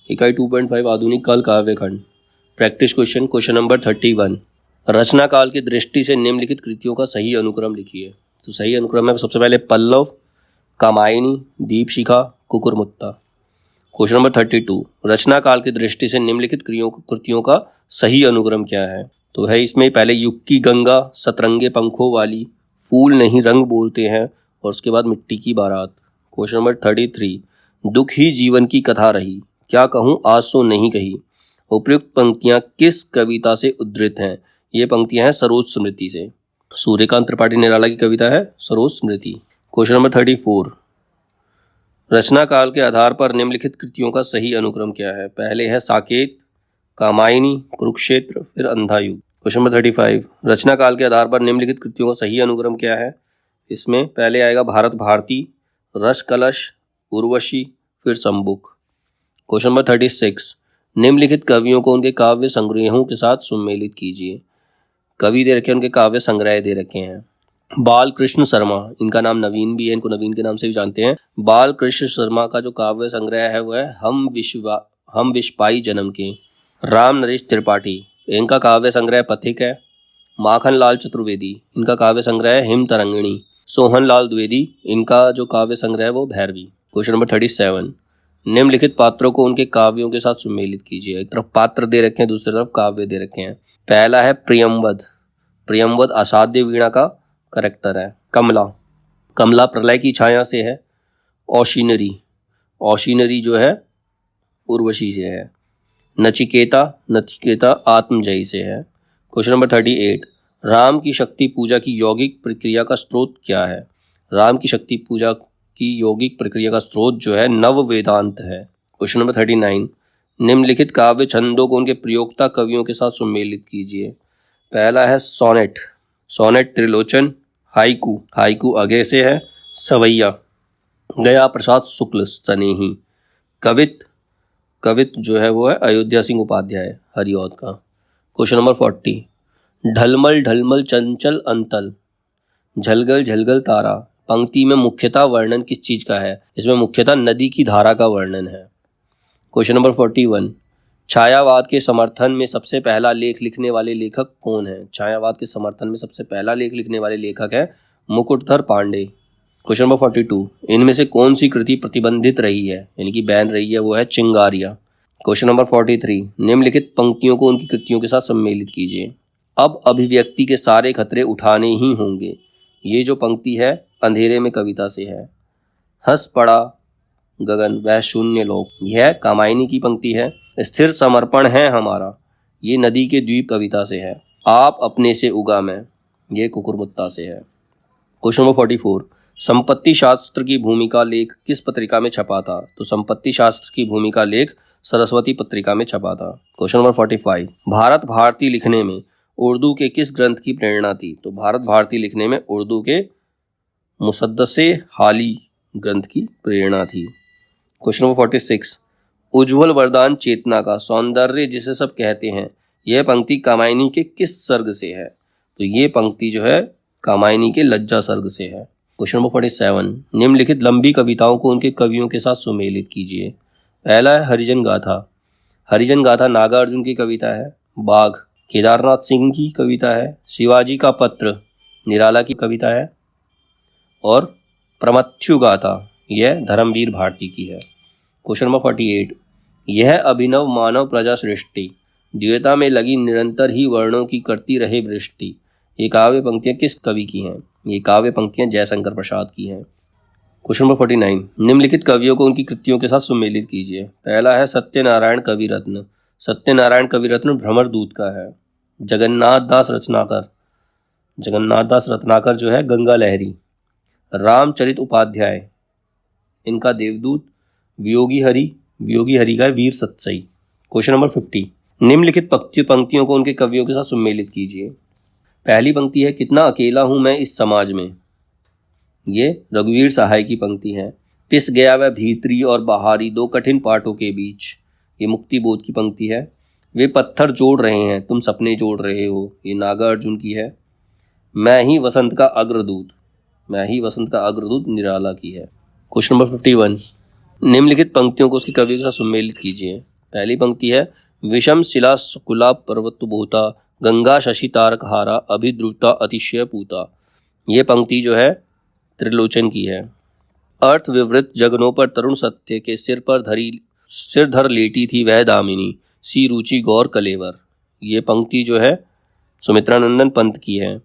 इकाई 2.5 आधुनिक काल काव्य खंड। Practice question number 31। रचना काल की दृष्टि से निम्नलिखित कृतियों का सही अनुक्रम लिखिए। तो सही अनुक्रम है सबसे पहले पल्लव, कामायनी, दीपशिखा, कुकुरमुत्ता। Question number 32। रचना काल की दृष्टि से निम्नलिखित कृतियों का सही अनुक्रम क्या है? तो है इसमें पहले युग की गंगा, सतरंगे पंखों वाली, फूल नहीं रंग बोलते हैं, और उसके बाद मिट्टी की बारात। Question number 33। दुख ही जीवन की कथा रही, क्या कहूँ आज सो नहीं कही। उपयुक्त पंक्तियां किस कविता से उद्धृत हैं? ये पंक्तियां हैं सरोज स्मृति से। सूर्यकांत त्रिपाठी निराला की कविता है सरोज स्मृति। Question number 34। रचना काल के आधार पर निम्नलिखित कृतियों का सही अनुक्रम क्या है? पहले है साकेत, कामायनी, कुरुक्षेत्र, फिर अंधा युग। Question number 35। रचना काल के आधार पर निम्नलिखित कृतियों का सही अनुक्रम क्या है? इसमें पहले आएगा भारत भारती, रस कलश, उर्वशी, फिर संबुक। Question number 36। निम्नलिखित कवियों को उनके काव्य संग्रहों के साथ सम्मिलित कीजिए। कवि दे रखे हैं, उनके काव्य संग्रह दे रखे हैं। बाल कृष्ण शर्मा, इनका नाम नवीन भी है, इनको नवीन के नाम से भी जानते हैं। बाल कृष्ण शर्मा का जो काव्य संग्रह है वह है हम विश्वपाई जन्म के। राम नरेश त्रिपाठी, इनका काव्य संग्रह पथिक है। माखन लाल चतुर्वेदी, इनका काव्य संग्रह है हिम तरंगिणी। सोहन लाल द्विवेदी, इनका जो काव्य संग्रह है वो भैरवी। Question number 37। निम्नलिखित पात्रों को उनके काव्यों के साथ सम्मिलित कीजिए। एक तरफ पात्र दे रखे हैं, दूसरी तरफ काव्य दे रखे हैं। पहला है प्रियमवद असाध्य वीणा का करेक्टर है। कमला प्रलय की छाया से है। औशीनरी जो है उर्वशी से है। नचिकेता आत्मजयी से है। Question number 38। राम की शक्ति पूजा की यौगिक प्रक्रिया का स्रोत क्या है? राम की शक्ति पूजा की यौगिक प्रक्रिया का स्रोत जो है नव वेदांत है। Question number 39। निम्नलिखित काव्य छंदों को उनके प्रयोक्ता कवियों के साथ सम्मिलित कीजिए। पहला है सोनेट त्रिलोचन। हाइकू अगे से है। सवैया गया प्रसाद शुक्ल सनेही। कवित जो है वो है अयोध्या सिंह उपाध्याय हरिऔध का। Question number 40। ढलमल चंचल अंतल, झलगल तारा, पंक्ति में मुख्यतः वर्णन किस चीज का है? इसमें मुख्यतः नदी की धारा का वर्णन है। Question number 41। छायावाद के समर्थन में सबसे पहला लेख लिखने वाले लेखक कौन है? छायावाद के समर्थन में सबसे पहला लेख लिखने वाले लेखक है मुकुटधर पांडे। Question number 42। इनमें से कौन सी कृति प्रतिबंधित रही है, यानी कि बैन रही है? वो है चिंगारियां। Question number 43। निम्नलिखित पंक्तियों को उनकी कृतियों के साथ सम्मिलित कीजिए। अब अभिव्यक्ति के सारे खतरे उठाने ही होंगे, ये जो पंक्ति है अंधेरे में कविता से है। हंस पड़ा गगन वह शून्य लोक, यह कामायनी की पंक्ति है। स्थिर समर्पण है हमारा, ये नदी के द्वीप कविता से है। आप अपने से उगा मैं, ये कुकुरमुत्ता से है। Question number 44। संपत्ति शास्त्र की भूमिका लेख किस पत्रिका में छपा था? तो संपत्ति शास्त्र की भूमिका लेख सरस्वती पत्रिका में छपा था। Question number 45। भारत भारती लिखने में उर्दू के किस ग्रंथ की प्रेरणा थी? तो भारत भारती लिखने में उर्दू के मुसद्दसे हाली ग्रंथ की प्रेरणा थी। Question number 46। उज्ज्वल वरदान चेतना का सौंदर्य जिसे सब कहते हैं, यह पंक्ति कामायनी के किस सर्ग से है? तो ये पंक्ति जो है कामायनी के लज्जा सर्ग से है। Question number 47। निम्नलिखित लंबी कविताओं को उनके कवियों के साथ सुमेलित कीजिए। पहला है हरिजन गाथा नागार्जुन की कविता है। बाघ केदारनाथ सिंह की कविता है। शिवाजी का पत्र निराला की कविता है। और प्रमथ्यु गाथा यह धर्मवीर भारती की है। Question number 48। यह अभिनव मानव प्रजा सृष्टि, द्योता में लगी निरंतर ही वर्णों की करती रहे वृष्टि, ये काव्य पंक्तियां किस कवि की हैं? ये काव्य पंक्तियां जयशंकर प्रसाद की हैं। Question number 49। निम्नलिखित कवियों को उनकी कृतियों के साथ सम्मिलित कीजिए। पहला है सत्यनारायण कविरत्न भ्रमरदूत का है। जगन्नाथ दास रत्नाकर जो है गंगा लहरी। रामचरित उपाध्याय इनका देवदूत। वियोगी हरि का वीर सत्सई। Question number 50। निम्नलिखित पंक्तियों को उनके कवियों के साथ सम्मिलित कीजिए। पहली पंक्ति है कितना अकेला हूं मैं इस समाज में, ये रघुवीर सहाय की पंक्ति है। पिस गया वह भीतरी और बाहरी दो कठिन पाटों के बीच, ये मुक्ति बोध की पंक्ति है। वे पत्थर जोड़ रहे हैं तुम सपने जोड़ रहे हो, ये नागार्जुन की है। मैं ही वसंत का अग्रदूत निराला की है। Question number 51। निम्नलिखित पंक्तियों को उसकी कवियों के साथ सम्मिलित कीजिए। पहली पंक्ति है विषम शिला सुकुला पर्वत भूता गंगा शशि तारकहारा अभिद्रुता अतिशय पूता। ये पंक्ति जो है त्रिलोचन की है। अर्थ विवृत जगनों पर तरुण सत्य के सिर धर लेटी थी वह दामिनी सी रुचि गौर कलेवर। ये पंक्ति जो है सुमित्रानंदन पंत की है।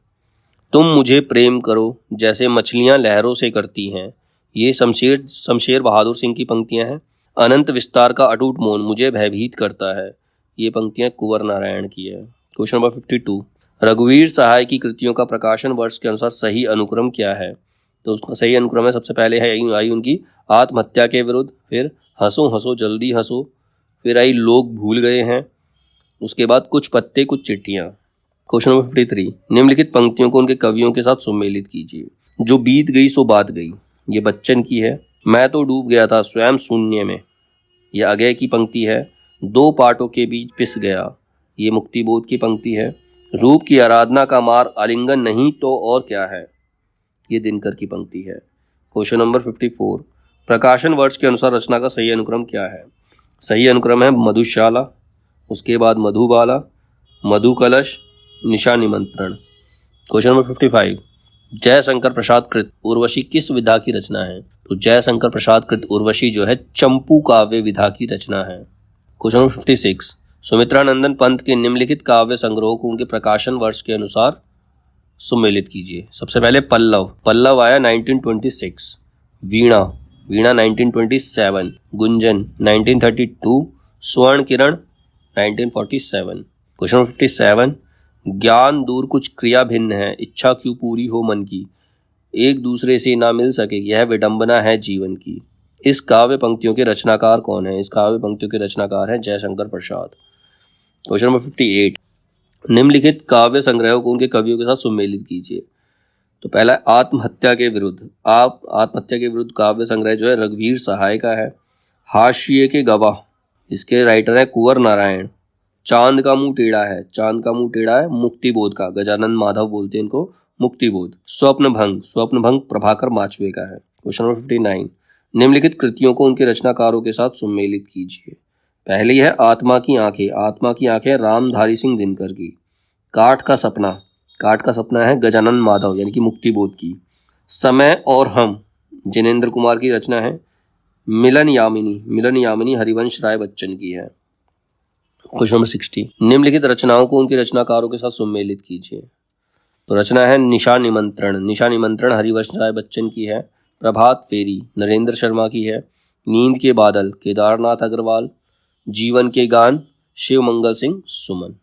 तुम मुझे प्रेम करो जैसे मछलियां लहरों से करती हैं। ये शमशेर बहादुर सिंह की पंक्तियां हैं। अनंत विस्तार का अटूट मौन मुझे भयभीत करता है। ये पंक्तियां कुंवर नारायण की है। क्वेश्चन नंबर 52, रघुवीर सहाय की कृतियों का प्रकाशन वर्ष के अनुसार सही अनुक्रम क्या है? तो उसका सही अनुक्रम है, सबसे पहले है आई उनकी आत्महत्या के विरुद्ध, फिर हंसो हंसो जल्दी हंसो, फिर आई लोग भूल गए हैं, उसके बाद कुछ पत्ते कुछ चिट्ठियां। क्वेश्चन नंबर 53, निम्नलिखित पंक्तियों को उनके कवियों के साथ सुमेलित कीजिए। जो बीत गई सो बात गई, ये बच्चन की है। मैं तो डूब गया था स्वयं शून्य में, ये अगय की पंक्ति है। दो पाटों के बीच पिस गया, ये मुक्तिबोध की पंक्ति है। रूप की आराधना का मार आलिंगन नहीं तो और क्या है, ये दिनकर की पंक्ति है। क्वेश्चन नंबर 54, प्रकाशन वर्ष के अनुसार रचना का सही अनुक्रम क्या है? सही अनुक्रम है मधुशाला, उसके बाद मधुबाला, मधुकलश, निशा निमंत्रण। क्वेश्चन नंबर 55, जयशंकर प्रसाद कृत उर्वशी किस विधा की रचना है? तो जयशंकर प्रसाद कृत उर्वशी जो है चंपू काव्य विधा की रचना है। क्वेश्चन नंबर 56, सुमित्रानंदन पंत के निम्नलिखित काव्य संग्रहों को उनके प्रकाशन वर्ष के अनुसार सुमेलित कीजिए। सबसे पहले पल्लव आया 1926, वीणा 1927, गुंजन 1932, स्वर्ण किरण 1947। क्वेश्चन नंबर 57, ज्ञान दूर कुछ क्रिया भिन्न है, इच्छा क्यों पूरी हो मन की, एक दूसरे से ना मिल सके यह विडंबना है जीवन की। इस काव्य पंक्तियों के रचनाकार कौन है? इस काव्य पंक्तियों के रचनाकार हैं जयशंकर प्रसाद। क्वेश्चन नंबर 58, निम्नलिखित काव्य संग्रहों को उनके कवियों के साथ सुमेलित कीजिए। तो पहला आत्महत्या के विरुद्ध। आत्महत्या के विरुद्ध काव्य संग्रह जो है रघुवीर सहाय का है। हाशिए के गवाह, इसके राइटर है कुंवर नारायण। चांद का मुंह टेढ़ा है, चांद का मुंह टेढ़ा है मुक्तिबोध का, गजानन माधव बोलते हैं इनको, मुक्तिबोध। स्वप्न भंग प्रभाकर माचवे का है। क्वेश्चन नंबर 59, निम्नलिखित कृतियों को उनके रचनाकारों के साथ सुमेलित कीजिए। पहली है आत्मा की आंखें रामधारी सिंह दिनकर की। काठ का सपना है गजानन माधव यानी कि मुक्तिबोध की। समय और हम जिनेंद्र कुमार की रचना है। मिलन यामिनी हरिवंश राय बच्चन की है। क्वेश्चन नंबर 60, निम्नलिखित रचनाओं को उनके रचनाकारों के साथ सुमेलित कीजिए। तो रचना है निशा निमंत्रण हरिवंश राय बच्चन की है। प्रभात फेरी नरेंद्र शर्मा की है। नींद के बादल केदारनाथ अग्रवाल। जीवन के गान शिव मंगल सिंह सुमन।